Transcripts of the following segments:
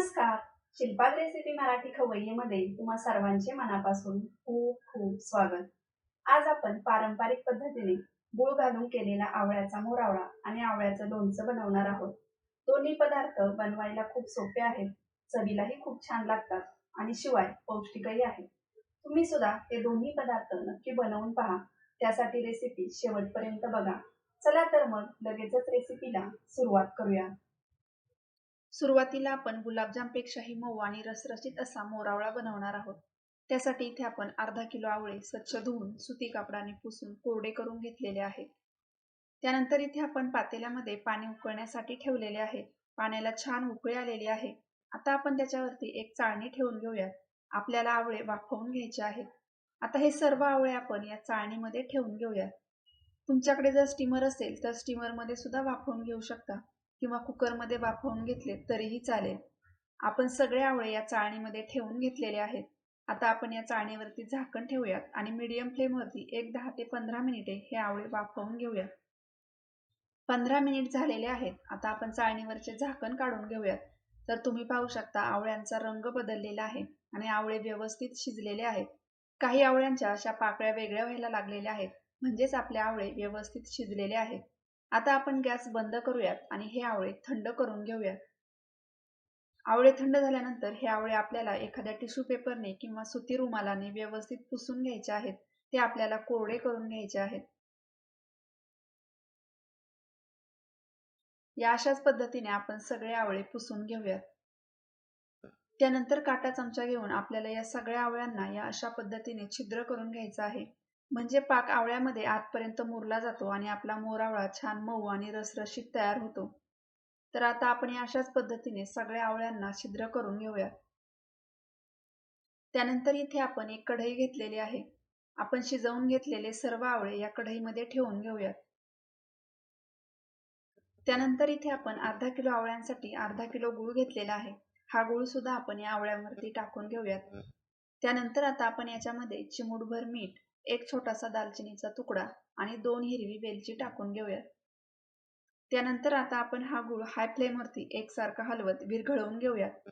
नमस्कार. शिल्पात रेसिपी मराठी खवय्येमध्ये तुम्हा सर्वांचे मनापासून खूप खूप स्वागत. आज आपण पारंपरिक पद्धतीने गूळ घालून केलेला आवळ्याचा मोरावळा आणि आवळ्याचं लोणचं बनवणार आहोत. दोन्ही पदार्थ बनवायला खूप सोपे आहेत, चवीलाही खूप छान लागतात आणि शिवाय पौष्टिकही आहेत. तुम्ही सुद्धा हे दोन्ही पदार्थ नक्की बनवून पहा. त्यासाठी रेसिपी शेवटपर्यंत बघा. चला तर मग लगेचच रेसिपीला सुरुवात करूया. सुरुवातीला आपण गुलाबजामपेक्षाही मऊ आणि रसरशीत असा मोरावळा बनवणार आहोत. त्यासाठी इथे आपण अर्धा किलो आवळे स्वच्छ धुवून सुती कापडाने पुसून कोरडे करून घेतलेले आहेत. त्यानंतर इथे आपण पातेल्यामध्ये पाणी उकळण्यासाठी ठेवलेले आहे. पाण्याला छान उकळी आलेली आहे. आता आपण त्याच्यावरती एक चाळणी ठेवून घेऊयात. आपल्याला आवळे वाफवून घ्यायचे आहेत. आता हे सर्व आवळे आपण या चाळणीमध्ये ठेवून घेऊयात. तुमच्याकडे जर स्टीमर असेल तर स्टीमरमध्ये सुद्धा वाफवून घेऊ शकता किंवा कुकरमध्ये वाफवून घेतले तरीही चालेल. आपण सगळे आवळे या चाळणीमध्ये ठेवून घेतलेले आहेत. आता आपण या चाळणीवरती झाकण ठेवूयात आणि मीडियम फ्लेमवरती 10 ते 15 मिनिटे हे आवळे वाफवून घेऊयात. 15 मिनिट झालेले आहेत. आता आपण चाळणीवरचे झाकण काढून घेऊयात. तर तुम्ही पाहू शकता आवळ्यांचा रंग बदललेला आहे आणि आवळे व्यवस्थित शिजलेले आहेत. काही आवळ्यांच्या अशा पाकळ्या वेगळ्या व्हायला लागलेल्या आहेत, म्हणजेच आपले आवळे व्यवस्थित शिजलेले आहेत. आता आपण गॅस बंद करूयात आणि हे आवळे थंड करून घेऊयात. आवळे थंड झाल्यानंतर हे आवळे आपल्याला एखाद्या टिश्यू पेपरने किंवा सुती रुमालाने व्यवस्थित पुसून घ्यायचे आहेत. ते आपल्याला कोरडे करून घ्यायचे आहेत. या अशाच पद्धतीने आपण सगळे आवळे पुसून घेऊयात. त्यानंतर काटा चमचा घेऊन आपल्याला या सगळ्या आवळ्यांना या अशा पद्धतीने छिद्र करून घ्यायचा आहे. म्हणजे पाक आवळ्यामध्ये आतपर्यंत मुरला जातो आणि आपला मोरावळा छान मऊ आणि रसरशीत तयार होतो. तर आता आपण या अशाच पद्धतीने सगळ्या आवळ्यांना छिद्र करून घेऊया. त्यानंतर इथे आपण एक कढई घेतलेली आहे. आपण शिजवून घेतलेले सर्व आवळे या कढईमध्ये ठेवून घेऊयात. त्यानंतर इथे आपण अर्धा किलो आवळ्यांसाठी अर्धा किलो गूळ घेतलेला आहे. हा गूळ सुद्धा आपण या आवळ्यांवरती टाकून घेऊयात. त्यानंतर आता आपण याच्यामध्ये चिमूटभर मीठ, एक छोटासा दालचिनीचा तुकडा आणि 2 हिरवी वेलची टाकून घेऊयात. त्यानंतर आता आपण हा गूळ हाय फ्लेमवरती एकसारखा हलवत विरघळवून घेऊयात.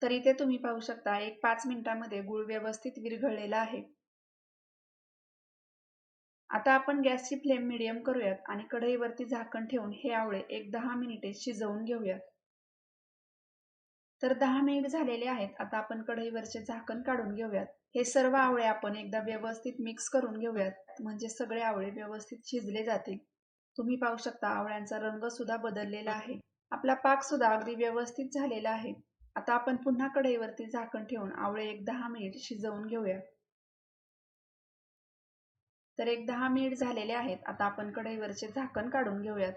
तर इथे तुम्ही पाहू शकता 5 मिनिटांमध्ये गूळ व्यवस्थित विरघळलेला आहे. आता आपण गॅसची फ्लेम मीडियम करूयात आणि कढईवरती झाकण ठेवून हे आवळे 10 मिनिटे शिजवून घेऊयात. तर 10 मिनिट झालेले आहेत. आता आपण कढईवरचे झाकण काढून घेऊयात. हे सर्व आवळे आपण एकदा व्यवस्थित मिक्स करून घेऊयात, म्हणजे सगळे आवळे व्यवस्थित शिजले जातील. तुम्ही पाहू शकता आवळ्यांचा रंग सुद्धा बदललेला आहे. आपला पाक सुद्धा अगदी व्यवस्थित झालेला आहे. आता आपण पुन्हा कढईवरती झाकण ठेवून आवळे 10 मिनिट शिजवून घेऊयात. तर 10 मिनिट झालेले आहेत. आता आपण कढईवरचे झाकण काढून घेऊयात.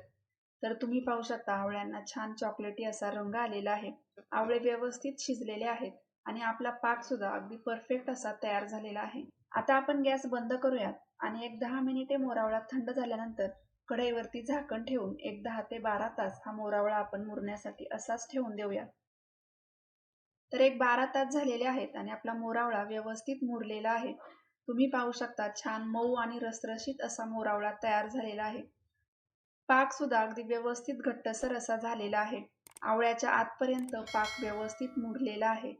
तर तुम्ही पाहू शकता आवळ्यांना छान चॉकलेटी असा रंग आलेला आहे. आवळे व्यवस्थित शिजलेले आहेत आणि आपला पाक सुद्धा अगदी परफेक्ट असा तयार झालेला आहे. आता आपण गॅस बंद करूयात आणि 10 मिनिटे मोरावळा थंड झाल्यानंतर कढईवरती झाकण ठेवून 10 ते 12 तास हा मोरावळा आपण मुरण्यासाठी असाच ठेवून देऊया. तर 12 तास झालेले आहेत आणि आपला मोरावळा व्यवस्थित मुरलेला आहे. तुम्ही पाहू शकता छान मऊ आणि रसरशीत असा मोरावळा तयार झालेला आहे. पाक सुद्धा अगदी व्यवस्थित घट्टसर असा झालेला आहे. आवळ्याच्या आतपर्यंत पाक व्यवस्थित मुरलेला आहे.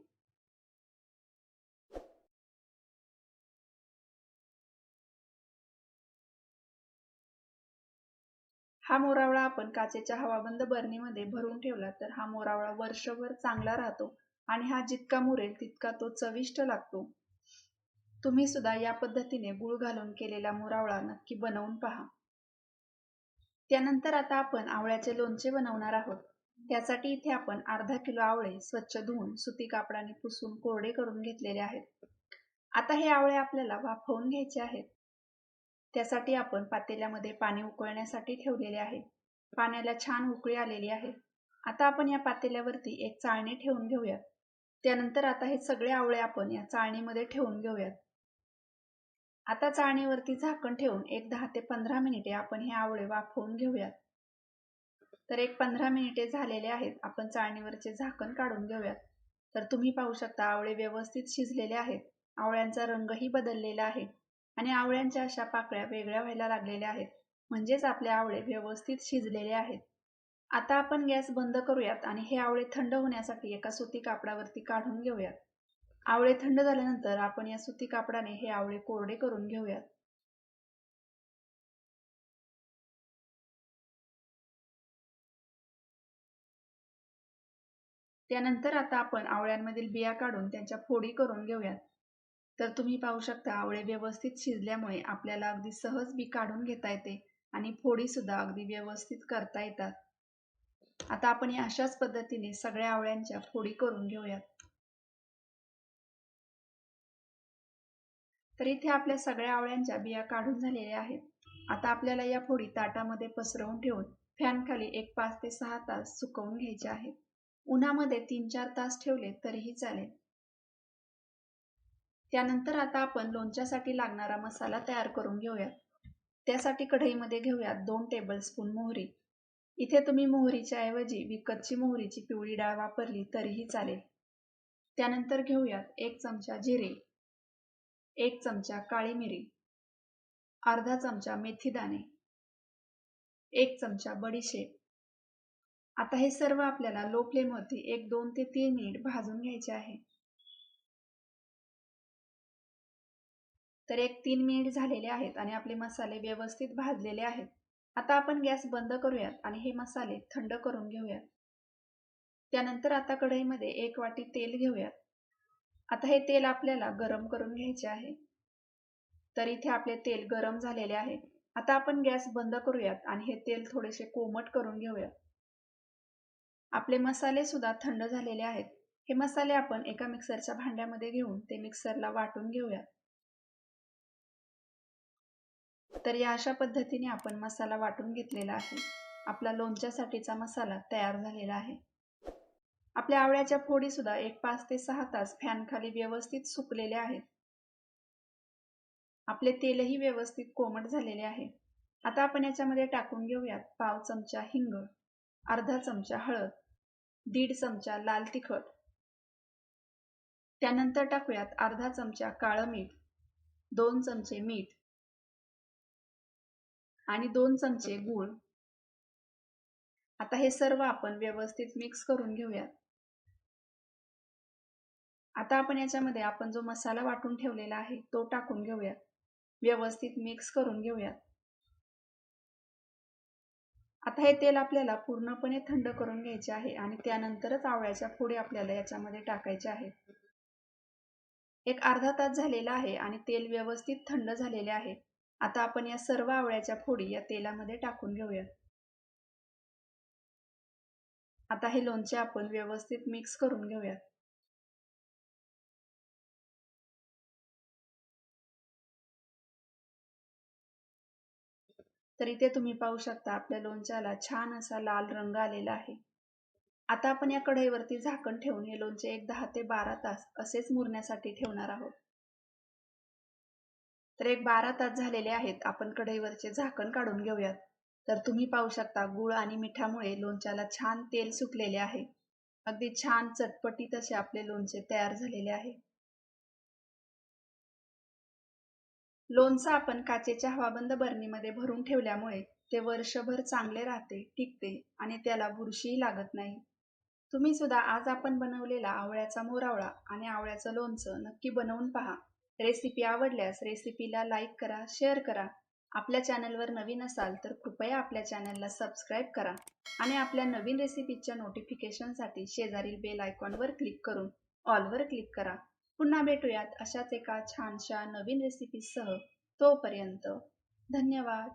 हा मोरावळा आपण काचेच्या हवाबंद बरणीमध्ये भरून ठेवला तर हा मोरावळा वर्षभर चांगला राहतो आणि हा जितका मुरेल तितका तो चविष्ट लागतो. तुम्ही सुद्धा या पद्धतीने गूळ घालून केलेला मोरावळा नक्की बनवून पहा. त्यानंतर आता आपण आवळ्याचे लोणचे बनवणार आहोत. त्यासाठी इथे आपण अर्धा किलो आवळे स्वच्छ धुवून सुती कापडाने पुसून कोरडे करून घेतलेले आहेत. आता हे आवळे आपल्याला वाफवून घ्यायचे आहेत. त्यासाठी आपण पातेल्यामध्ये पाणी उकळण्यासाठी ठेवलेले आहे. पाण्याला छान उकळी आलेली आहे. आता आपण या पातेल्यावरती एक चाळणी ठेवून घेऊयात. त्यानंतर आता हे सगळे आवळे आपण या चाळणीमध्ये ठेवून घेऊयात. आता चाळणीवरती झाकण ठेवून 10 ते 15 मिनिटे आपण हे आवळे वाफवून घेऊयात. तर 15 मिनिटे झालेले आहेत. आपण चाळणीवरचे झाकण काढून घेऊयात. तर तुम्ही पाहू शकता आवळे व्यवस्थित शिजलेले आहेत. आवळ्यांचा रंगही बदललेला आहे आणि आवळ्यांच्या अशा पाकळ्या वेगळ्या व्हायला लागलेल्या आहेत, म्हणजेच आपले आवळे व्यवस्थित शिजलेले आहेत. आता आपण गॅस बंद करूयात आणि हे आवळे थंड होण्यासाठी एका सुती कापडावरती काढून घेऊयात। आवळे थंड झाल्यानंतर आपण या सुती कापडाने हे आवळे कोरडे करून घेऊयात। त्यानंतर आता आपण आवळ्यांमधील बिया काढून त्यांच्या फोडी करून घेऊयात। तर तुम्ही पाहू शकता आवळे व्यवस्थित शिजल्यामुळे आपल्याला अगदी सहज बी काढून घेता येते आणि फोडी सुद्धा अगदी व्यवस्थित करता येतात। आता आपण या अशाच पद्धतीने सगळ्या आवळ्यांच्या फोडी करून घेऊयात। तर इथे आपल्या सगळ्या आवळ्यांच्या बिया काढून झालेल्या आहेत। आता आपल्याला या फोडी ताटामध्ये पसरवून ठेवून फॅन खाली एक 5 ते 6 तास सुकवून घ्यायचे आहेत। उन्हामध्ये 3-4 तास ठेवले तरीही चालेल। त्यानंतर आता आपण लोणच्यासाठी लागणारा मसाला तयार करून घेऊयात। त्यासाठी कढईमध्ये घेऊयात 2 टेबलस्पून मोहरी। इथे तुम्ही मोहरीच्या ऐवजी विकतची मोहरीची पिवळी डाळ वापरली तरीही चालेल। त्यानंतर घेऊयात 1 चमचा जिरे, 1 चमचा काळी मिरी, अर्धा चमचा मेथीदाणे, 1 चमचा बडीशेप। आता हे सर्व आपल्याला लो फ्लेमवरती 1-2 ते 3 मिनिट भाजून घ्यायचे आहे। तर 1-3 मिनिट झालेले आहेत आणि आपले मसाले व्यवस्थित भाजलेले आहेत। आता आपण गॅस बंद करूयात आणि हे मसाले थंड करून घेऊयात। त्यानंतर आता कढईमध्ये 1 वाटी तेल घेऊयात। आता हे तेल आपल्याला गरम करून घ्यायचे आहे। तर इथे आपले तेल गरम झालेले आहे। आता आपण गॅस बंद करूयात आणि हे तेल थोडेसे कोमट करून घेऊयात। आपले मसाले सुद्धा थंड झालेले आहेत। हे मसाले आपण एका मिक्सरच्या भांड्यामध्ये घेऊन ते मिक्सरला वाटून घेऊयात। तर या अशा पद्धतीने आपण मसाला वाटून घेतलेला आहे। आपला लोणच्यासाठीचा मसाला तयार झालेला आहे। आपल्या आवळ्याच्या फोडी सुद्धा 5 ते 6 तास फॅन खाली व्यवस्थित सुकलेले आहेत। आपले तेलही व्यवस्थित कोमट झालेले आहे। आता आपण याच्यामध्ये टाकून घेऊयात पाव चमचा हिंग, अर्धा चमचा हळद, 1.5 चमचा लाल तिखट। त्यानंतर टाकूयात अर्धा चमचा काळं मीठ, 2 चमचे मीठ आणि 2 चमचे गूळ। आता हे सर्व आपण व्यवस्थित मिक्स करून घेऊयात। आता आपण याच्यामध्ये आपण जो मसाला वाटून ठेवलेला आहे तो टाकून घेऊयात। व्यवस्थित मिक्स करून घेऊयात। आता हे तेल आपल्याला पूर्णपणे थंड करून घ्यायचे आहे आणि त्यानंतरच आवळ्याच्या फोडी आपल्याला याच्यामध्ये टाकायच्या आहेत। एक अर्धा तास झालेला आहे आणि तेल व्यवस्थित थंड झालेले आहे। आता आपण या सर्व आवळ्याच्या फोडी या तेलामध्ये टाकून घेऊयात। आता हे लोणचे आपण व्यवस्थित मिक्स करून घेऊयात। तर इथे तुम्ही पाहू शकता आपल्या लोणच्याला छान असा लाल रंग आलेला आहे। आता आपण या कढईवरती झाकण ठेवून हे लोणचे एक 10 ते 12 तास असेच मुरण्यासाठी ठेवणार आहोत। तर एक 12 तास झालेले आहेत। आपण कढईवरचे झाकण काढून घेऊयात। तर तुम्ही पाहू शकता गूळ आणि मिठामुळे लोणच्याला छान तेल सुटलेले आहे। अगदी छान चटपटीत असे आपले लोणचे तयार झालेले आहे। लोणचं आपण काचेच्या हवाबंद बरणीमध्ये भरून ठेवल्यामुळे ते वर्षभर चांगले राहते, टिकते आणि त्याला बुरशीही लागत नाही। तुम्ही सुद्धा आज आपण बनवलेला आवळ्याचा मोरावळा आणि आवळ्याचं लोणचं नक्की बनवून पहा। रेसिपी आवडल्यास रेसिपीला लाईक करा, शेअर करा। आपल्या चॅनलवर नवीन असाल तर कृपया आपल्या चॅनलला सबस्क्राईब करा आणि आपल्या नवीन रेसिपीच्या नोटिफिकेशनसाठी शेजारील बेल आयकॉनवर क्लिक करून ऑलवर क्लिक करा। पुन्हा भेटूयात अशाच एका छानशा नवीन रेसिपीसह। तोपर्यंत धन्यवाद।